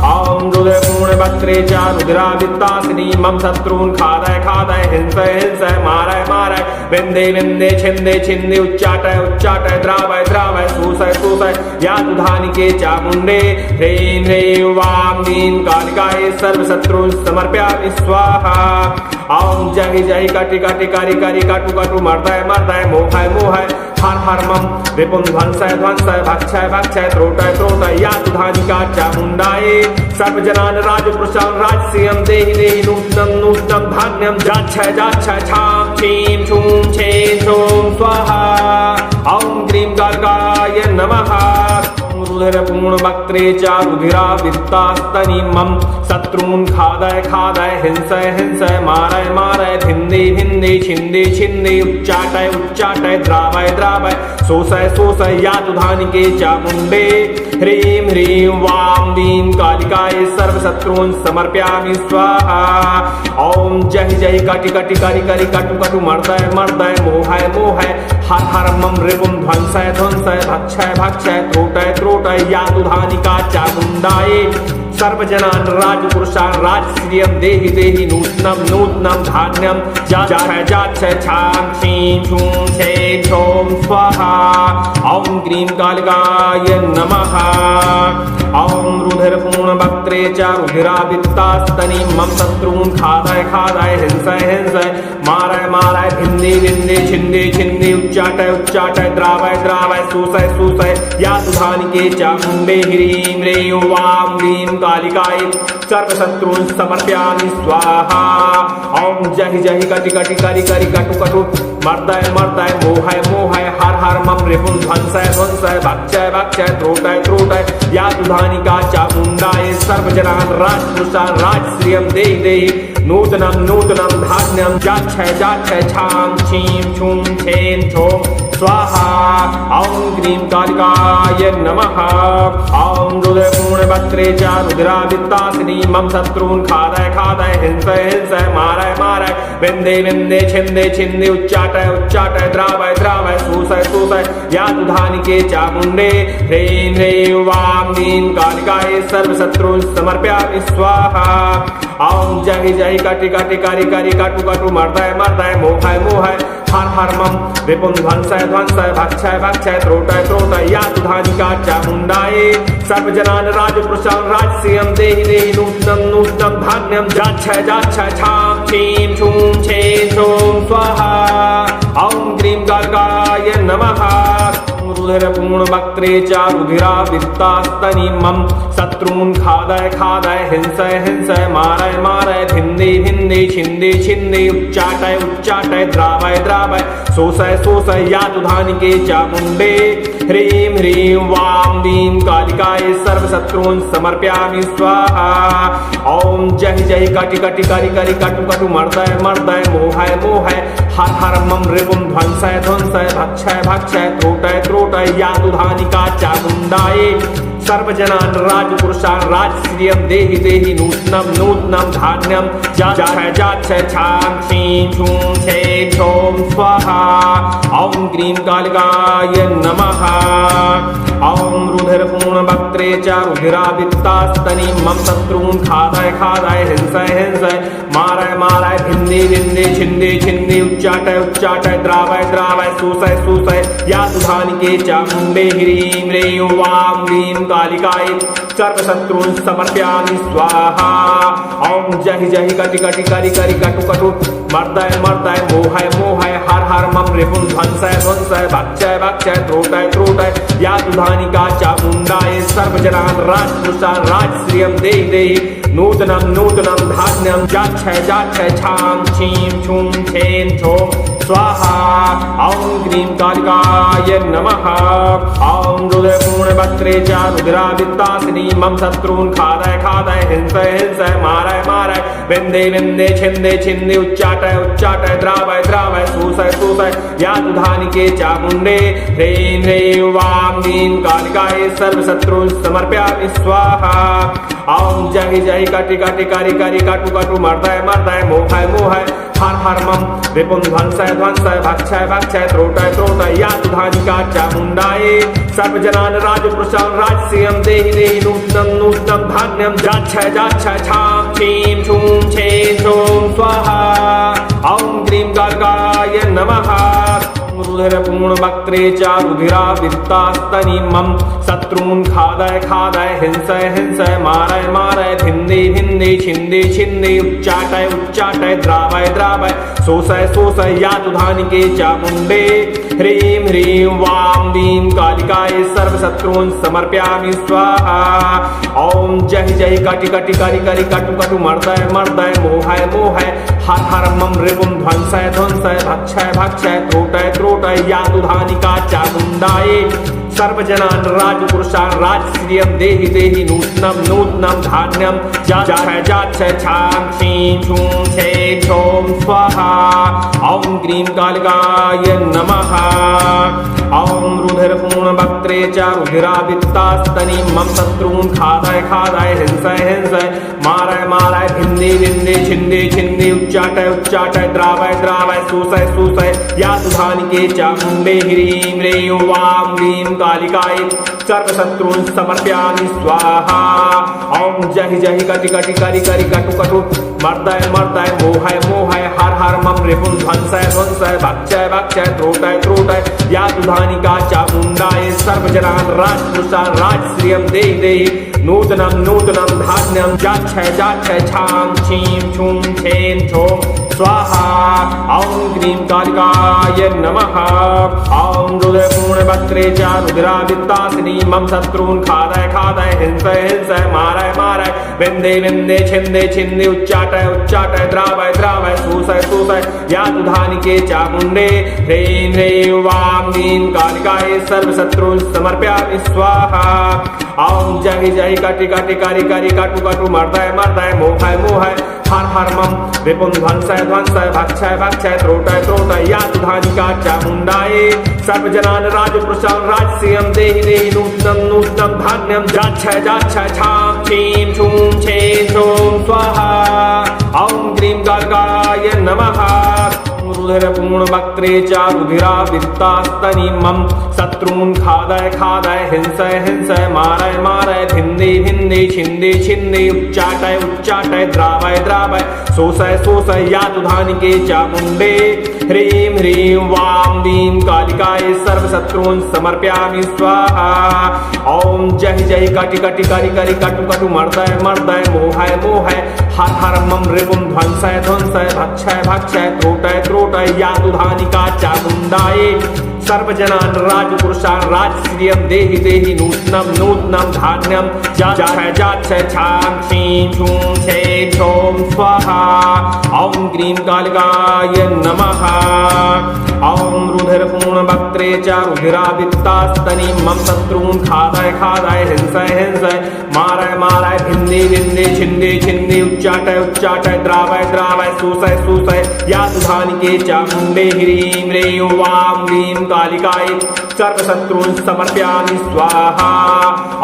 ॐ रुद्रपूर्णवक्त्रे च रुद्रावित्तासिनी मम शत्रून् खादय खादय हिंसय हिंसय मारय मारय विन्दे विन्दे छिन्दे छिन्दे उच्चाटय उच्चाटय द्रावय द्रावय शोषय शोषय यातुधानिके चामुण्डे ह्रीं ह्रीं वां ह्रीं कालिकायै सर्वशत्रून् समर्पयामि स्वाहा ॐ जय जय कटि कटि करि करि कटु कटु मर्दय मर्दय मोहय मोहय हर हर मम विपुं ध्वंसय ध्वंसय भक्षय भक्षय त्रोटय त्रोटय यातुधानिका चामुण्डायै सर्वजनान् राजपुरुषान् राजसीयं देहि देहि नूत्नं नूत्नं धान्यं जाच्छय जाच्छय छां छीं छूं छें छूं स्वाहा ॐ क्रीं कालिकाय नमः रुधिरपूर्णवक्त्रे च रुधिरावित्तास्तनि मम शत्रून् खादय खादय हिंसय हिंसय मारय मारय भिन्दे भिन्दे छिन्दे छिन्दे उच्चाटय उच्चाटय द्रावय द्रावय शोषय शोषय यातुधानिके चामुण्डे ह्रीं ह्रीं वां ह्रीं कालिकायै सर्वशत्रून् समर्पयामि स्वाहा ॐ जय जय कटि कटि करि करि कटु कटु मर्दय मर्दय मोहय मोहय हर हर मम रिपुं ध्वंसय ध्वंसय भक्षय भक्षय त्रोटय त्रोटय यातुधानिका चामुण्डायै सर्वजनान् राजपुरुषान् राजश्रियं देहि देहि नूत्नं नूत्नं धान्यं जाच्छय जाच्छय छां छीं छूं छें छौं स्वाहा ॐ क्रीं कालिकाय नमः ॐ रुधिरपूर्णवक्त्रे च रुधिरावित्तास्तनि मम शत्रून् खादय खादय हिंसय हिंसय मारय मारय भिन्दे भिन्दे छिन्दे छिन्दे उच्चाटय उच्चाटय द्रावय द्रावय शोषय शोषय यातुधानिके चामुण्डे ह्रीं ह्रीं वां ह्रीं कालिकायै सर्वशत्रून् समर्पयामि स्वाहा ॐ जहि जहि कटि कटि करि करि कटु कटु मर्दय मर्दय मोहय मोहय हर हर मम रिपुं ध्वंसय ध्वंसय भक्षय भक्षय त्रोटय त्रोटय यातुधानिका चामुण्डायै सर्वजनान् राजपुरुषान् राजश्रियं देहि देहि नूतनं नूतनं धान्यं जाच्छय जाच्छय छां छीं छूं छें छौं स्वाहा ॐ क्रीं कालिकाय नमः ॐ रुधिरपूर्णवक्त्रे च रुधिरावित्तासिनी मम शत्रून् खादय खादय हिंसय हिंसय मारय मारय विन्दे विन्दे छिन्दे छिन्दे उच्चाटय उच्चाटय द्रावय द्रावय शोषय शोषय यातुधानिके चामुण्डे ह्रीं ह्रीं वां ह्रीं कालिकायै सर्वशत्रून् समर्पयामि स्वाहा ॐ जय जय कटि कटि करि करि कटु कटु मर्दय मर्दय मोहय मोहय हर हर मम विपुं ध्वंसय ध्वंसय भक्षय भक्षय त्रोटय त्रोटय यातुधानिका चामुण्डायै सर्वजनान् राजपुरुषान् राजसीयं देहि देहि नूत्नं नूत्नं धान्यं जाच्छय जाच्छय छां छीं छूं छें छूं स्वाहा ॐ क्रीं कालिकाय नमः रुधिरपूर्णवक्त्रे च रुधिरावित्तास्तनि मम शत्रून् खादय खादय हिंसय हिंसय मारय मारय भिन्दे भिन्दे छिन्दे छिन्दे उच्चाटय उच्चाटय द्रावय द्रावय शोषय शोषय यातुधानिके चामुण्डे ह्रीं ह्रीं वां ह्रीं कालिकायै सर्वशत्रून् समर्पयामि स्वाहा ॐ जय जय कटि कटि करि करि कटु कटु मर्दय मर्दय मोहय मोहय हर हर मम रिपुं ध्वंसय ध्वंसय भक्षय भक्षय त्रोटय त्रोटय यातुधानिका चामुण्डायै सर्वजनान् राजपुरुषान् राजश्रियं देहि देहि नूत्नं नूत्नं धान्यं जाच्छय जाच्छय छां छीं छूं छें छौं स्वाहा ॐ क्रीं कालिकाय नमः ॐ रुधिरपूर्णवक्त्रे च रुधिरावित्तास्तनि मम शत्रून् खादय खादय हिंसय हिंसय मारय मारय भिन्दे भिन्दे छिन्दे छिन्दे उच्चाटय उच्चाटय द्रावय द्रावय शोषय शोषय यातुधानिके चामुण्डे ह्रीं ह्रीं वां ह्रीं कालिकायै सर्वशत्रून् समर्पयामि स्वाहा ॐ जहि जहि कटि कटि करि करि कटु कटु मर्दय मर्दय मोहय मोहय हर हर मम रिपुं ध्वंसय ध्वंसय भक्षय भक्षय त्रोटय त्रोटय यातुधानिका चामुण्डायै सर्वजनान् राजपुरुषान् राजश्रियं देहि देहि नूतनं नूतनं धान्यं जाच्छय जाच्छय छां छीं छूं छें छौं स्वाहा ॐ क्रीं कालिकाय नमः ॐ रुधिरपूर्णवक्त्रे च रुधिरावित्तासिनी मम शत्रून् खादय खादय हिंसय हिंसय मारय मारय विन्दे विन्दे छिन्दे छिन्दे उच्चाटय उच्चाटय द्रावय द्रावय शोषय शोषय यातुधानिके चामुण्डे ह्रीं ह्रीं वां ह्रीं कालिकायै सर्वशत्रून् समर्पयामि स्वाहा ॐ जय जय कटि कटि करि करि कटु कटु मर्दय मर्दय मोहय मोहय हर हर मम विपुं ध्वंसय ध्वंसय भक्षय भक्षय त्रोटय त्रोटय यातु धानिका चामुण्डायै सर्वजनान् राजपुरुषान् राजसीयं देहि देहि नूत्नं नूत्नं धान्यं जाच्छय जाच्छय छां छीं छूं छें छूं स्वाहा ॐ क्रीं गार्गाय नमः रुधिरपूर्णवक्त्रे च रुधिरावित्तास्तनीमं शत्रून् खादय खादय हिंसय हिंसय मारय मारय भिन्दी भिन्दी छिन्दी छिन्दी उच्चाटय उच्चाटय द्रावय द्रावय शोषय शोषय यातु धानिके चामुण्डे ह्रीं ह्रीं वां वीं कालिकायै सर्वशत्रून् समर्पयामि स्वाहा ॐ जय जय कटि कटि करि करि कटु कटु मर्दय मर्दय मोहय मोहय हर हर मम रिपुं ध्वंसय ध्वंसय भक्षय भक्षय त्रोटय त्रोटय यातु धानिका चामुण्डायै सर्वजनान् राजपुरुषान् राजश्रियं देहि देहि नूत्नं नूत्नं धान्यं जाच्छय जाच्छय छां छीं छूं छें छौं स्वाहा ॐ क्रीं कालिकाय नमः ॐ रुधिरपूर्णवक्त्रे च रुधिरावित्तास्तनीमं शत्रून् खादय खादय हिंसय हिंसय मारय मारय भिन्दी भिन्दी छिन्दी छिन्दी उच्चाटय उच्चाटय द्रावय द्रावय शोषय शोषय यातु धानिके चामुण्डे ह्रीं ह्रीं वां वीं कालिकायै सर्वशत्रून् समर्पयामि स्वाहा ॐ जहि जहि कटि कटि करि करि कटु कटु मर्दय मर्दय मोहय मोहय हर हर मम रिपुं ध्वंसय ध्वंसय भक्षय भक्षय त्रोटय त्रोटय यातु धानिका चामुण्डायै सर्वजनान् राजपुरुषान् राजश्रियं देहि देहि नूतनं नूतनं धान्यं जाच्छय जाच्छय छां छीं छूं छें छौं स्वाहा ॐ क्रीं कालिकाय नमः ॐ रुधिरपूर्णवक्त्रे च रुधिरावित्तास्तनीमं शत्रून् खादय खादय हिंसय हिंसय मारय मारय विन्दे विन्दे छिन्दे छिन्दे उच्चाटय उच्चाटय द्रावय द्रावय शोषय शोषय यातु धानिके चामुण्डे ह्रीं ह्रीं वां वीं कालिकायै सर्वशत्रून् समर्पयामि स्वाहा ॐ जहि जहि कटि कटि करि करि कटु कटु मर्दय मर्दय मोहय मोहय हर हर मम विपुं ध्वंसय ध्वंसय भक्षय भक्षय त्रोटय त्रोटय यातु धानिका चामुण्डायै सर्वजनान् राजपुरुषान् राजसीयं देहि देहि नूत्नं नूत्नं धान्यं जाच्छय जाच्छय छां छीं छूं छें छूं स्वाहा ॐ क्रीं गार्गाय नमः रुधिरपूर्णवक्त्रे च रुधिरावित्तास्तनीमं शत्रून् खादय खादय हिंसय हिंसय मारय मारय भिन्दी भिन्दी छिन्दी छिन्दी उच्चाटय उच्चाटय द्रावय द्रावय शोषय शोषय यातु धानिके चामुण्डे ह्रीं ह्रीं वां वीं कालिकायै सर्वशत्रून् समर्पयामि स्वाहा ॐ जहि जहि कटि कटि करि करि कटु कटु मर्दय मर्दय मोहय मोहय हर हर मम रिपुं ध्वंसय ध्वंसय भक्षय भक्षय त्रोटय त्रोटय यातु धानिका चामुण्डायै सर्वजनान् राजपुरुषान् राजश्रियं देहि देहि नूत्नं नूत्नं धान्यं जाच्छय जाच्छय छां छीं छूं छें छौं स्वाहा ॐ क्रीं कालिकाय नमः ॐ रुधिरपूर्णवक्त्रे च रुधिरावित्तास्तनीमं शत्रून् खादय खादय हिंसय हिंसय मारय मारय भिन्दी भिन्दी छिन्दी छिन्दी उच्चाटय उच्चाटय द्रावय द्रावय शोषय शोषय यातु धानिके चामुण्डे ह्रीं ह्रीं वां वीं कालिकायै सर्वशत्रून् समर्पयामि स्वाहा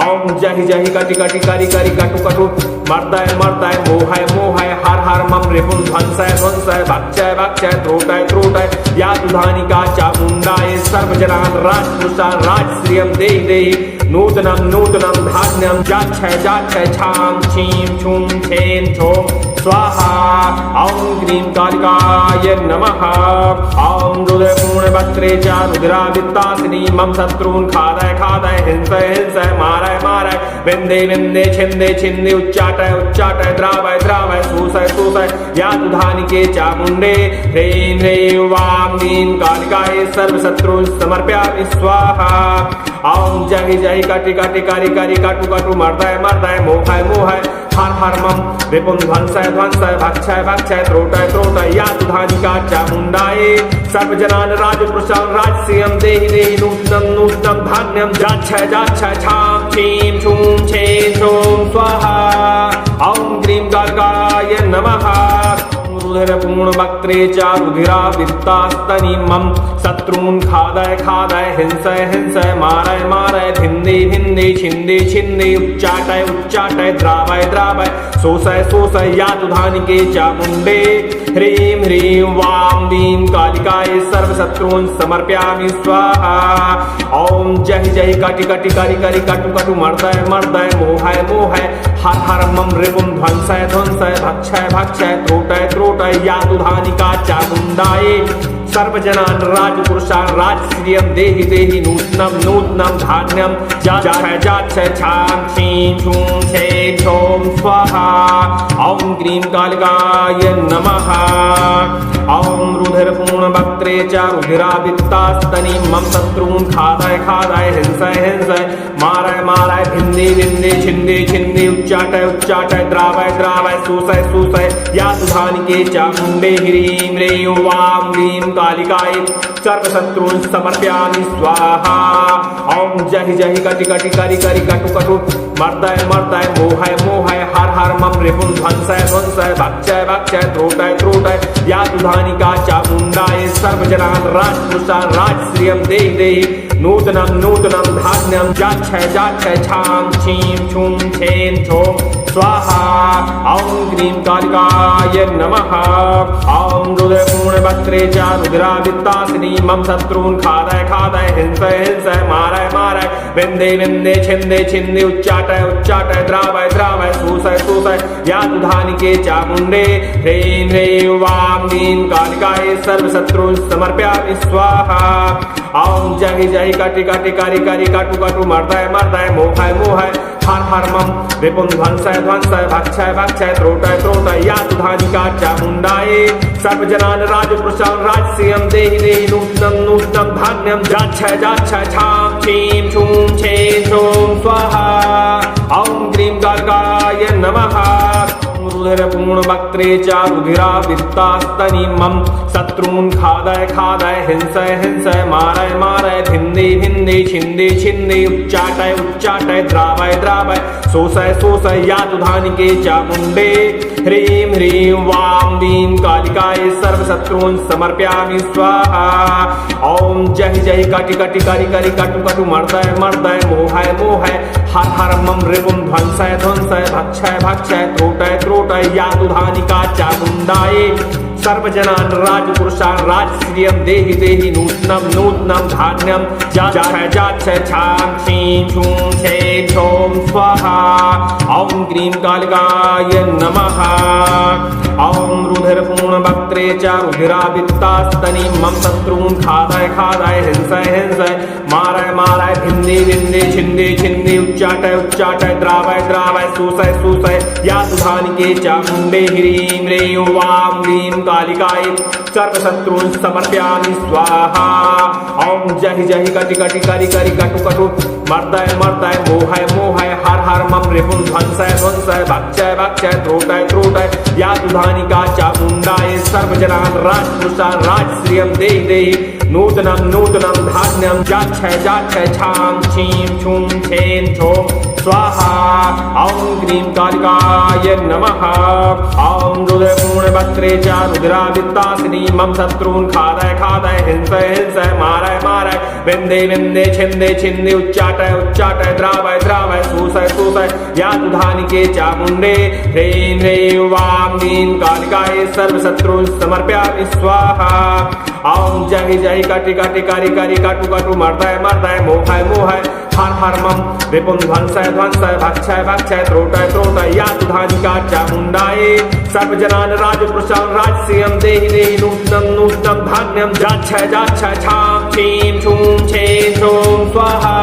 ॐ जहि जहि कटि कटि करि करि कटु कटु मर्दय मर्दय मोहय मोहय हर हर मम रिपुं ध्वंसय ध्वंसय भक्षय भक्षय त्रोटय त्रोटय यातु धानिका चामुण्डायै सर्वजनान् राजपुरुषान् राजश्रियं देहि देहि नूतनं नूतनं धान्यं जाच्छय जाच्छय छां छीं छूं छें छौं स्वाहा ॐ क्रीं कालिकाय नमः ॐ रुधिरपूर्णवक्त्रे च रुधिरावित्तास्तनीमं शत्रून् खादय खादय हिंसय हिंसय मारय मारय विन्दे विन्दे छिन्दे छिन्दे उच्चाटय उच्चाटय द्रावय द्रावय शोषय शोषय यातु धानिके चामुण्डे ह्रीं ह्रीं वां वीं कालिकायै सर्वशत्रून् समर्पयामि स्वाहा ॐ जहि जहि कटि कटि करि करि कटु कटु मर्दय मर्दय मोहय मोहय हर हर मम विपुं ध्वंसय ध्वंसय भक्षय भक्षय त्रोटय त्रोटय यातु धानिका चामुण्डायै सर्वजनान् राजपुरुषान् राजसीयं देहि देहि नूत्नं नूत्नं धान्यं जाच्छय जाच्छय छां छीं छूं छें छौं स्वाहा ॐ क्रीं गार्गाय नमः रुधिरपूर्णवक्त्रे च रुधिरावित्तास्तनीमं शत्रून् खादय खादय हिंसय हिंसय मारय मारय भिन्दी भिन्दी छिन्दी छिन्दी उच्चाटय उच्चाटय द्रावय द्रावय शोषय शोषय यातु धानिके चामुण्डे ह्रीं ह्रीं वां वीं कालिकायै सर्वशत्रून् समर्पयामि स्वाहा। ॐ जय जय कटि कटि करि करि कटु कटु मर्दय मर्दय मोहय मोहय हर हर मम रिपुं ध्वंसय ध्वंसय भक्षय भक्षय त्रोटय त्रोटय यातु धानिका चामुण्डायै सर्वजनान् राजपुरुषान् राजश्रियं देहि देहि नूत्नं नूत्नं धान्यं जाच्छय जाच्छय छां छीं छूं छे छौं स्वाहा। ॐ ग्रीं कालिकाय नमः। ॐ रुधिरपूर्णवक्त्रे च रुधिरावित्तास्तनि मम शत्रून् खादय खादय हिंसय हिंसय मारय मारय भिन्दे भिन्दे छिन्दे छिन्दे उच्चाटय उच्चाटय द्रावय द्रावय शोषय शोषय यातु धानिके चामुण्डे ह्रीं ह्रीं वां वीं कालिकायै सर्वशत्रून् समर्पयामि स्वाहा। ॐ जहि जहि कटि कटि करि करि कटु कटु मर्दय मर्दय मोहय मोहय हर हर मम रिपुं ध्वंसय ध्वंसय भक्षय भक्षय त्रोटय त्रोटय यातु धानिका चामुण्डायै सर्वजनान् राजपुरुषान् राजश्रियं देहि देहि नूतनं नूतनं धान्यं जाच्छय जाच्छय छां छीं छूं छें छौं स्वाहा। ॐ ग्रीं कालिकाय नमः। ॐ रुधिरपूर्णवक्त्रे च रुधिरावित्तासिनी मम शत्रून् खादय खादय हिंसय हिंसय मारय मारय विन्दे विन्दे छिन्दे छिन्दे उच्चाटय उच्चाटय द्रावय द्रावय शोषय शोषय यातु धानिके चामुण्डे ह्रीं ह्रीं वां वीं कालिकायै सर्वशत्रून् समर्पयामि स्वाहा। ॐ जहि जहि कटि कटि करि करि कटु कटु मर्दय मर्दय मोहय मोहय हर हर मम रिपुं ध्वंसय ध्वंसय भक्षय भक्षय त्रोटय त्रोटय यातु धानिका चामुण्डायै सर्वजनान् राजपुरुषान् राजश्रियं देहि देहि नूत्नं नूत्नं धान्यं जाच्छय जाच्छय छां छीं छूं छें छौं स्वाहा। ॐ ग्रीं कालिकाय नमः। रुधिरपूर्णवक्त्रे च रुधिरावित्तास्तनि मम शत्रून् खादय खादय हिंसय हिंसय मारय मारय भिन्दे भिन्दे छिन्दे छिन्दे उच्चाटय उच्चाटय द्रावय द्रावय शोषय शोषय यातु धानिके चामुण्डे ह्रीं ह्रीं वां वीं कालिकायै सर्वशत्रून् समर्पयामि स्वाहा। ॐ जहि जहि कटि कटि करि करि कटु कटु मर्दय मर्दय मोहय मोहय हर हर मम रिपुं ध्वंसय ध्वंसय भक्षय भक्षय त्रोटय त्रोटय यातु धानिका चामुण्डायै सर्वजनान् राजपुरुषान् राजश्रियं देहि देहि नूत्नं नूत्नं धान्यं जाच्छय जाच्छय छां छीं छूं छे छौं स्वाहा। ॐ ग्रीं कालिकाय नमः। ॐ रुधिरपूर्णवक्त्रे च रुधिरावित्तास्तनि मम शत्रून् खादय खादय हिंसय हिंसय मारय मारय भिन्दे भिन्दे छिन्दे छिन्दे उच्चाटय उच्चाटय द्रावय द्रावय शोषय शोषय यातु धानिके चामुण्डे ह्रीं ह्रीं वां वीं कालिकायै सर्वशत्रून् समर्पयामि स्वाहा। ॐ जहि जहि कटि कटि करि करि कटु कटु मर्दय मर्दय मोहय मोहय हर हर मम रिपुं ध्वंसय ध्वंसय भक्षय भक्षय त्रोटय त्रोटय यातु धानिका चामुण्डायै सर्वजनान् राजपुरुषान् राजश्रियं देहि देहि नूतनं नूतनं धान्यं जाच्छय जाच्छय छां छीं छूं छें छौं स्वाहा। ॐ ग्रीं कालिकाय नमः। ॐ रुधिरपूर्णवक्त्रे च रुधिरावित्तासिनी मम शत्रून् खादय खादय हिंसय हिंसय मारय मारय विन्दे विन्दे छिन्दे छिन्दे उच्चाटय उच्चाटय द्रावय द्रावय शोषय शोषय यातु धानिके चामुण्डे ह्रीं ह्रीं वां वीं कालिकायै सर्वशत्रून् समर्पयामि स्वाहा। ॐ जहि जहि कटि कटि करि करि कटु कटु मर्दय मर्दय मोहय मोहय हर हर मम रिपुं ध्वंसय ध्वंसय भक्षय भक्षय त्रोटय त्रोटय यातु धानिका चामुण्डायै सर्वजनान् राजपुरुषान् राजश्रियं देहि देहि नूत्नं नूत्नं धान्यं जाच्छय जाच्छय छां छीं छूं छें छौं स्वाहा।